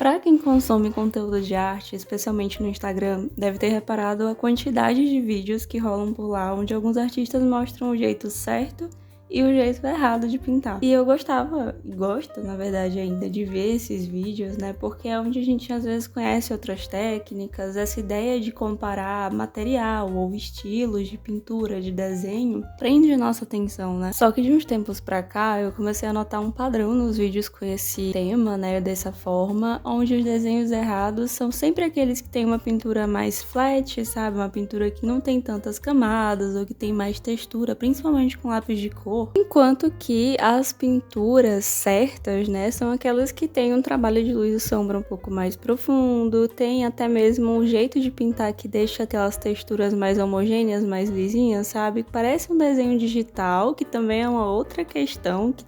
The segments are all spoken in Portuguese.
Para quem consome conteúdo de arte, especialmente no Instagram, deve ter reparado a quantidade de vídeos que rolam por lá, onde alguns artistas mostram o jeito certo e o jeito errado de pintar. E eu gostava, e gosto, na verdade, ainda de ver esses vídeos, né? Porque é onde a gente às vezes conhece outras técnicas, essa ideia de comparar material ou estilos de pintura, de desenho, prende nossa atenção, né? Só que de uns tempos pra cá, eu comecei a notar um padrão nos vídeos com esse tema, né? Dessa forma, onde os desenhos errados são sempre aqueles que têm uma pintura mais flat, sabe? Uma pintura que não tem tantas camadas ou que tem mais textura, principalmente com lápis de cor. Enquanto que as pinturas certas, né, são aquelas que têm um trabalho de luz e sombra um pouco mais profundo, tem até mesmo um jeito de pintar que deixa aquelas texturas mais homogêneas, mais lisinhas, sabe? Parece um desenho digital, que também é uma outra questão que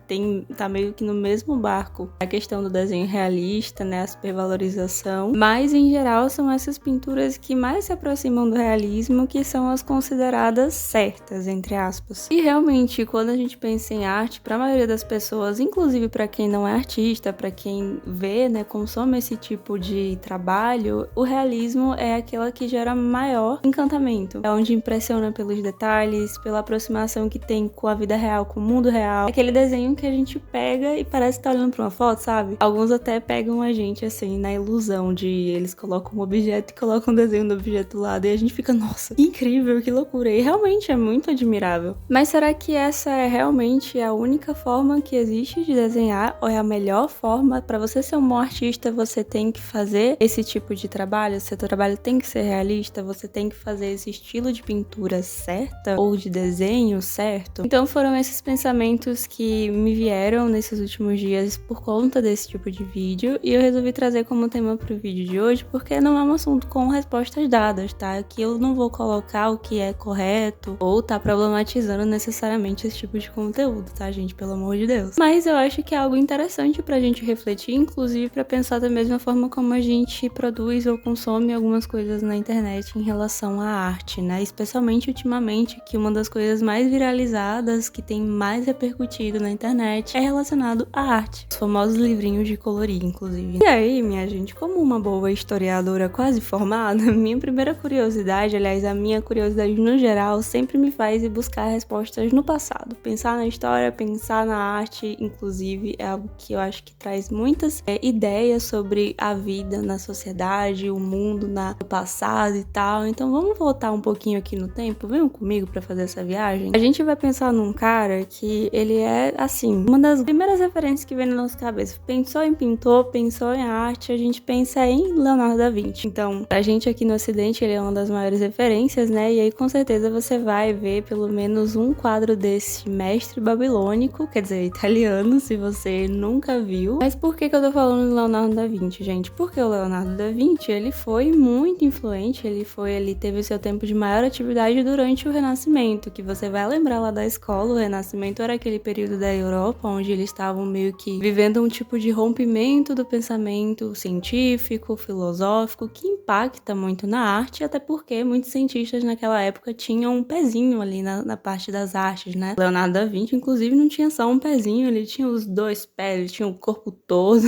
tá meio que no mesmo barco. A questão do desenho realista, né, a supervalorização, mas em geral são essas pinturas que mais se aproximam do realismo, que são as consideradas certas, entre aspas. E realmente, quando a gente pensa em arte, para a maioria das pessoas, inclusive para quem não é artista, para quem vê, né, consome esse tipo de trabalho, o realismo é aquela que gera maior encantamento. É onde impressiona pelos detalhes, pela aproximação que tem com a vida real, com o mundo real. Aquele desenho que a gente pega e parece estar olhando para uma foto, sabe? Alguns até pegam a gente assim na ilusão de eles colocam um objeto e colocam um desenho do objeto do lado e a gente fica, nossa, que incrível, que loucura. E realmente é muito admirável. Mas será que essa é realmente a única forma que existe de desenhar, ou é a melhor forma? Para você ser um bom artista, você tem que fazer esse tipo de trabalho, seu trabalho tem que ser realista, você tem que fazer esse estilo de pintura certa ou de desenho certo. Então foram esses pensamentos que me vieram nesses últimos dias por conta desse tipo de vídeo, e eu resolvi trazer como tema pro vídeo de hoje, porque não é um assunto com respostas dadas, tá? Aqui eu não vou colocar o que é correto ou tá problematizando necessariamente esse tipo de conteúdo, tá, gente? Pelo amor de Deus. Mas eu acho que é algo interessante pra gente refletir, inclusive pra pensar da mesma forma como a gente produz ou consome algumas coisas na internet em relação à arte, né? Especialmente ultimamente, que uma das coisas mais viralizadas, que tem mais repercutido na internet, é relacionado à arte. Os famosos livrinhos de colorir, inclusive. E aí, minha gente, como uma boa historiadora quase formada, minha primeira curiosidade, aliás, a minha curiosidade no geral, sempre me faz ir buscar respostas no passado. Pensar na história, pensar na arte, inclusive, é algo que eu acho que traz muitas ideias sobre a vida na sociedade, o mundo no passado e tal. Então vamos voltar um pouquinho aqui no tempo? Venham comigo pra fazer essa viagem. A gente vai pensar num cara que ele é, assim, uma das primeiras referências que vem na nossa cabeça. Pensou em pintor, pensou em arte, a gente pensa em Leonardo da Vinci. Então, pra gente aqui no Ocidente, ele é uma das maiores referências, né? E aí, com certeza, você vai ver pelo menos um quadro desse mestre babilônico, quer dizer, italiano, se você nunca viu. Mas por que eu tô falando de Leonardo da Vinci, gente? Porque o Leonardo da Vinci, ele foi muito influente, ele teve seu tempo de maior atividade durante o Renascimento, que você vai lembrar lá da escola. O Renascimento era aquele período da Europa onde eles estavam meio que vivendo um tipo de rompimento do pensamento científico, filosófico, que impacta muito na arte, até porque muitos cientistas naquela época tinham um pezinho ali na parte das artes, né? Leonardo da Vinci, inclusive, não tinha só um pezinho, ele tinha os dois pés, ele tinha o corpo todo,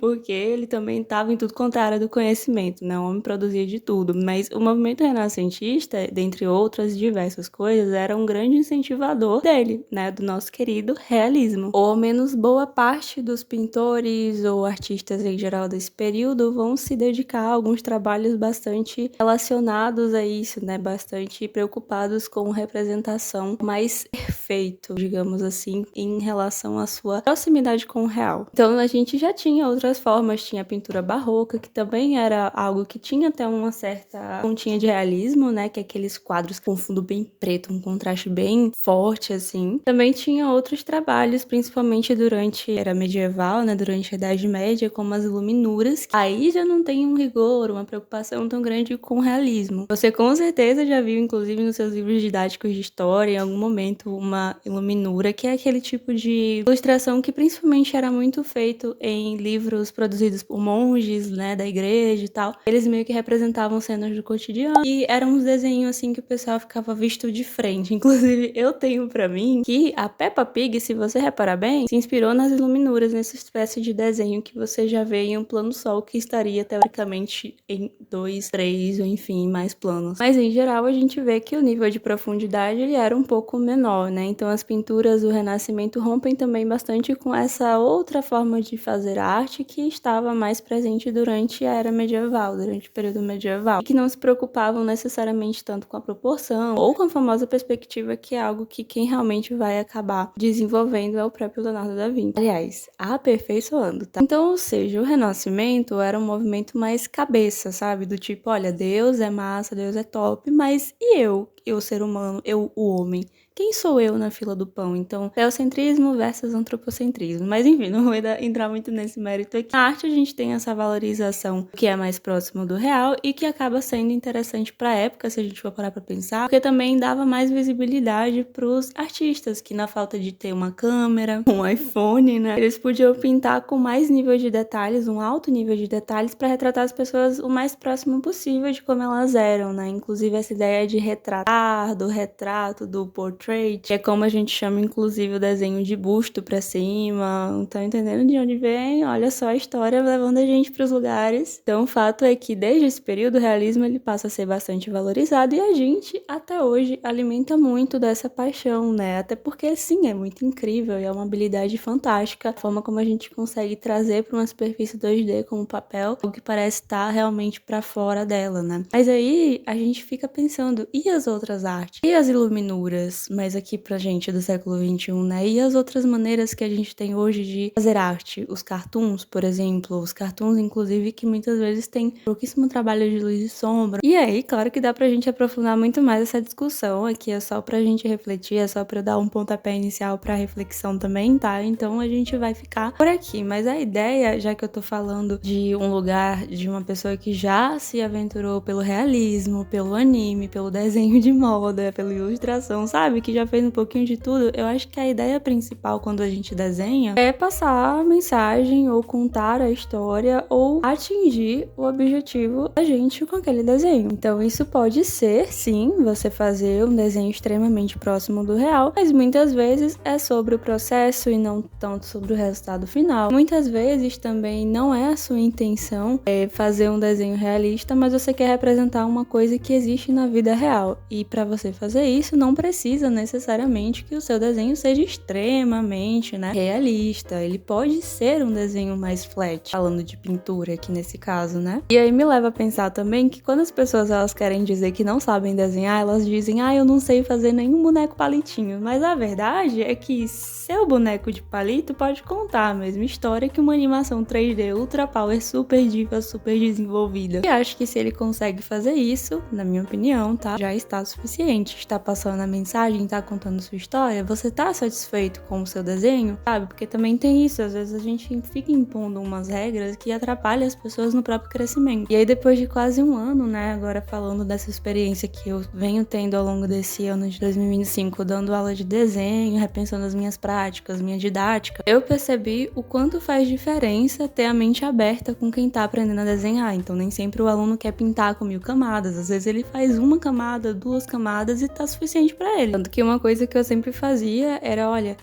porque ele também estava em tudo quanto é área do conhecimento, né? O homem produzia de tudo, mas o movimento renascentista, dentre outras diversas coisas, era um grande incentivador dele, né? Do nosso querido realismo. Ou ao menos boa parte dos pintores ou artistas em geral desse período vão se dedicar a alguns trabalhos bastante relacionados a isso, né? Bastante preocupados com representação mais perfeito, digamos assim, em relação à sua proximidade com o real. Então a gente já tinha outras formas, tinha a pintura barroca, que também era algo que tinha até uma certa pontinha de realismo, né? Que é aqueles quadros com fundo bem preto, um contraste bem forte, assim. Também tinha outros trabalhos, principalmente durante a era medieval, né? Durante a Idade Média, como as iluminuras. Aí já não tem um rigor, uma preocupação tão grande com o realismo. Você com certeza já viu, inclusive nos seus livros didáticos de história, em algum momento, uma iluminura, que é aquele tipo de ilustração que principalmente era muito feito em livros produzidos por monges, né, da igreja e tal. Eles meio que representavam cenas do cotidiano e eram uns desenhos assim que o pessoal ficava visto de frente. Inclusive, eu tenho pra mim que a Peppa Pig, se você reparar bem, se inspirou nas iluminuras, nessa espécie de desenho que você já vê em um plano sol que estaria teoricamente em 2, 3 ou enfim, mais planos. Mas em geral a gente vê que o nível de profundidade ele era um pouco menor, né? Então as pinturas do Renascimento rompem também bastante com essa outra forma de fazer arte que estava mais presente durante a era medieval, durante o período medieval, e que não se preocupavam necessariamente tanto com a proporção ou com a famosa perspectiva, que é algo que quem realmente vai acabar desenvolvendo é o próprio Leonardo da Vinci. Aliás, aperfeiçoando, tá? Então, ou seja, o Renascimento era um movimento mais cabeça, sabe? Do tipo, olha, Deus é massa, Deus é top, mas e eu? Eu, ser humano, eu, o homem? Quem sou eu na fila do pão? Então, teocentrismo versus antropocentrismo. Mas enfim, não vou entrar muito nesse mérito aqui. Na arte a gente tem essa valorização que é mais próximo do real e que acaba sendo interessante para a época, se a gente for parar para pensar, porque também dava mais visibilidade para os artistas, que na falta de ter uma câmera, um iPhone, né, eles podiam pintar com mais nível de detalhes, um alto nível de detalhes, para retratar as pessoas o mais próximo possível de como elas eram, né? Inclusive essa ideia de retratar, do retrato, do portrait, que é como a gente chama, inclusive, o desenho de busto pra cima. Estão entendendo de onde vem? Olha só a história levando a gente pros lugares. Então, o fato é que, desde esse período, o realismo ele passa a ser bastante valorizado e a gente, até hoje, alimenta muito dessa paixão, né? Até porque, sim, é muito incrível e é uma habilidade fantástica a forma como a gente consegue trazer para uma superfície 2D como papel, o que parece estar realmente para fora dela, né? Mas aí, a gente fica pensando, e as outras artes? E as iluminuras? Mas aqui pra gente do século XXI, né? E as outras maneiras que a gente tem hoje de fazer arte? Os cartoons, por exemplo, os cartoons, inclusive, que muitas vezes têm pouquíssimo trabalho de luz e sombra. E aí, claro que dá pra gente aprofundar muito mais essa discussão, aqui é só pra gente refletir, é só pra dar um pontapé inicial pra reflexão também, tá? Então a gente vai ficar por aqui, mas a ideia, já que eu tô falando de um lugar, de uma pessoa que já se aventurou pelo realismo, pelo anime, pelo desenho de moda, pela ilustração, sabe? Que já fez um pouquinho de tudo, eu acho que a ideia principal quando a gente desenha é passar a mensagem ou contar a história ou atingir o objetivo da gente com aquele desenho. Então isso pode ser, sim, você fazer um desenho extremamente próximo do real, mas muitas vezes é sobre o processo e não tanto sobre o resultado final. Muitas vezes também não é a sua intenção fazer um desenho realista, mas você quer representar uma coisa que existe na vida real. E para você fazer isso, não precisa necessariamente que o seu desenho seja extremamente, né, realista. Ele pode ser um desenho mais flat, falando de pintura aqui nesse caso, né? E aí me leva a pensar também que quando as pessoas elas querem dizer que não sabem desenhar, elas dizem, eu não sei fazer nenhum boneco palitinho. Mas a verdade é que seu boneco de palito pode contar a mesma história que uma animação 3D Ultra Power super diva, super desenvolvida. E acho que se ele consegue fazer isso, na minha opinião, tá? Já está suficiente. Está passando a mensagem, tá contando sua história, você tá satisfeito com o seu desenho, sabe? Porque também tem isso, às vezes a gente fica impondo umas regras que atrapalham as pessoas no próprio crescimento. E aí depois de quase um ano, né, agora falando dessa experiência que eu venho tendo ao longo desse ano de 2025, dando aula de desenho, repensando as minhas práticas, minha didática, eu percebi o quanto faz diferença ter a mente aberta com quem tá aprendendo a desenhar. Então nem sempre o aluno quer pintar com 1000 camadas, às vezes ele faz uma camada, 2 camadas e tá suficiente pra ele. Tanto que uma coisa que eu sempre fazia era, olha,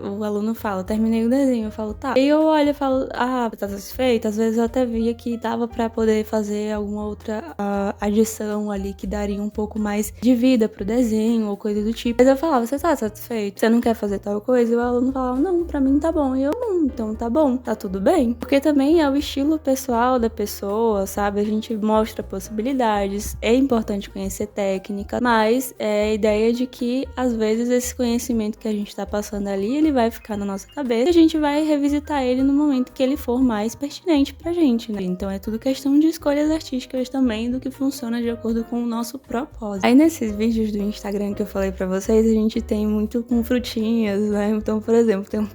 o aluno fala, terminei o desenho, eu falo, tá. E eu olho e falo, tá satisfeito? Às vezes eu até via que dava pra poder fazer alguma outra adição ali que daria um pouco mais de vida pro desenho ou coisa do tipo. Mas eu falava, você tá satisfeito? Você não quer fazer tal coisa? E o aluno falava, não, pra mim tá bom. E eu, não, então tá bom, tá tudo bem. Porque também é o estilo pessoal da pessoa, sabe? A gente mostra possibilidades, é importante conhecer técnica, mas é a ideia de que às vezes esse conhecimento que a gente tá passando ali, ele vai ficar na nossa cabeça e a gente vai revisitar ele no momento que ele for mais pertinente pra gente, né? Então é tudo questão de escolhas artísticas também, do que funciona de acordo com o nosso propósito. Aí nesses vídeos do Instagram que eu falei pra vocês, a gente tem muito com frutinhas, né? Então, por exemplo, tem o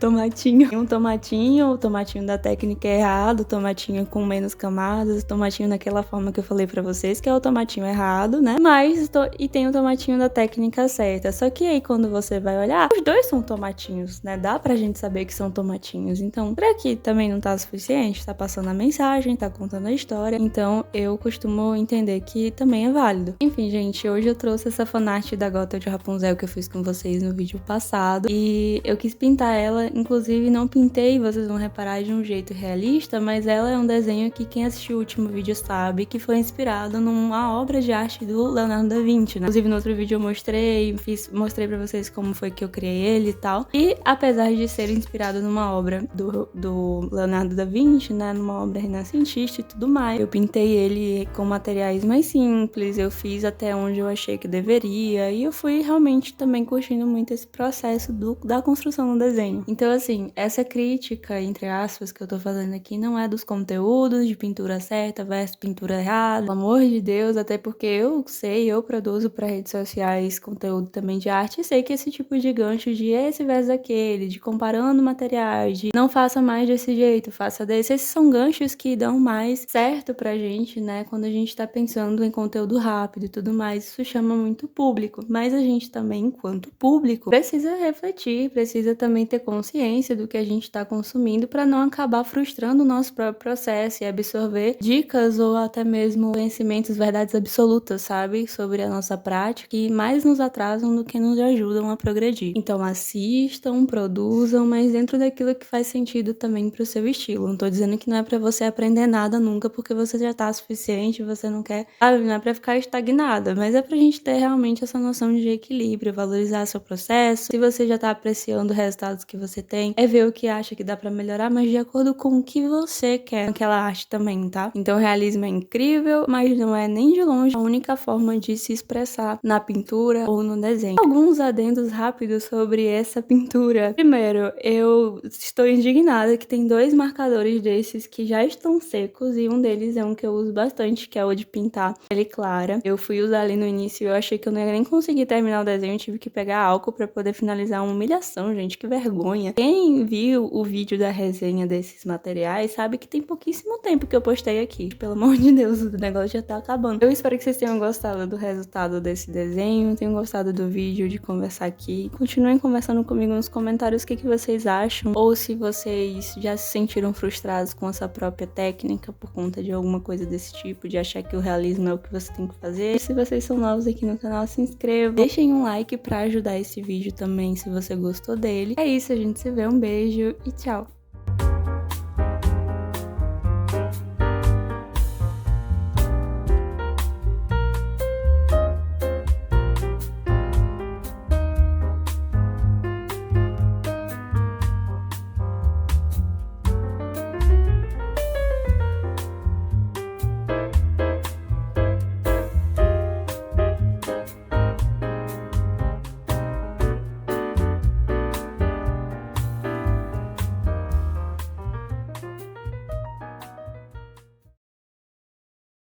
tomatinho da técnica errado, o tomatinho com menos camadas, o tomatinho naquela forma que eu falei pra vocês, que é o tomatinho errado, né? Mas e tem o tomatinho da técnica certa. Só que aí quando você vai olhar, os dois são tomatinhos, né? Dá pra gente saber que são tomatinhos. Então, por aqui também não tá suficiente, tá passando a mensagem, tá contando a história. Então, eu costumo entender que também é válido. Enfim, gente, hoje eu trouxe essa fanart da Gota de Rapunzel que eu fiz com vocês no vídeo passado. E eu quis pintar ela, inclusive não pintei, vocês vão reparar, de um jeito realista, mas ela é um desenho que quem assistiu o último vídeo sabe que foi inspirado numa obra de arte do Leonardo da Vinci, né? Inclusive no outro vídeo eu mostrei pra vocês como foi que eu criei ele e tal. E apesar de ser inspirado numa obra do Leonardo da Vinci, né, numa obra renascentista e tudo mais, eu pintei ele com materiais mais simples, eu fiz até onde eu achei que deveria, e eu fui realmente também curtindo muito esse processo da construção do desenho. Então, assim, essa crítica, entre aspas, que eu tô fazendo aqui não é dos conteúdos de pintura certa versus pintura errada, pelo amor de Deus, até porque eu produzo para redes sociais conteúdo também de arte e sei que esse tipo de gancho de esse versus aquele, de comparando materiais, de não faça mais desse jeito, faça desse, esses são ganchos que dão mais certo pra gente, né, quando a gente tá pensando em conteúdo rápido e tudo mais, isso chama muito público, mas a gente também, enquanto público, precisa refletir, precisa também ter consciência do que a gente tá consumindo para não acabar frustrando o nosso próprio processo e absorver dicas ou até mesmo conhecimentos, verdades absolutas, sabe, sobre a nossa prática, que mais nos atrasam do que nos ajudam a progredir. Então assistam, produzam, mas dentro daquilo que faz sentido também pro seu estilo. Não tô dizendo que não é pra você aprender nada nunca, porque você já tá suficiente, você não quer, sabe, não é pra ficar estagnada, mas é pra gente ter realmente essa noção de equilíbrio, valorizar seu processo. Se você já tá apreciando os resultados que você tem, é ver o que acha que dá pra melhorar, mas de acordo com o que você quer naquela arte também, tá? Então o realismo é incrível, mas não é nem de longe a única forma de se expressar na pintura ou no desenho. Alguns adendos rápidos sobre essa pintura. Primeiro, eu estou indignada que tem 2 marcadores desses que já estão secos e um deles é um que eu uso bastante, que é o de pintar pele clara. Eu fui usar ali no início e eu achei que eu não ia nem conseguir terminar o desenho, eu tive que pegar álcool pra poder finalizar. Uma humilhação, gente, que vergonha. Quem viu o vídeo da resenha desses materiais sabe que tem pouquíssimo tempo que eu postei aqui. Pelo amor de Deus, o negócio já tá acabando. Eu espero que vocês tenham gostado do resultado desse desenho, tenham gostado do vídeo, de conversar aqui. Continuem conversando comigo nos comentários o que vocês acham, ou se vocês já se sentiram frustrados com essa própria técnica por conta de alguma coisa desse tipo, de achar que o realismo é o que você tem que fazer. E se vocês são novos aqui no canal, se inscrevam, deixem um like pra ajudar esse vídeo também, se você gostou dele. É isso, a gente se vê, um beijo e tchau!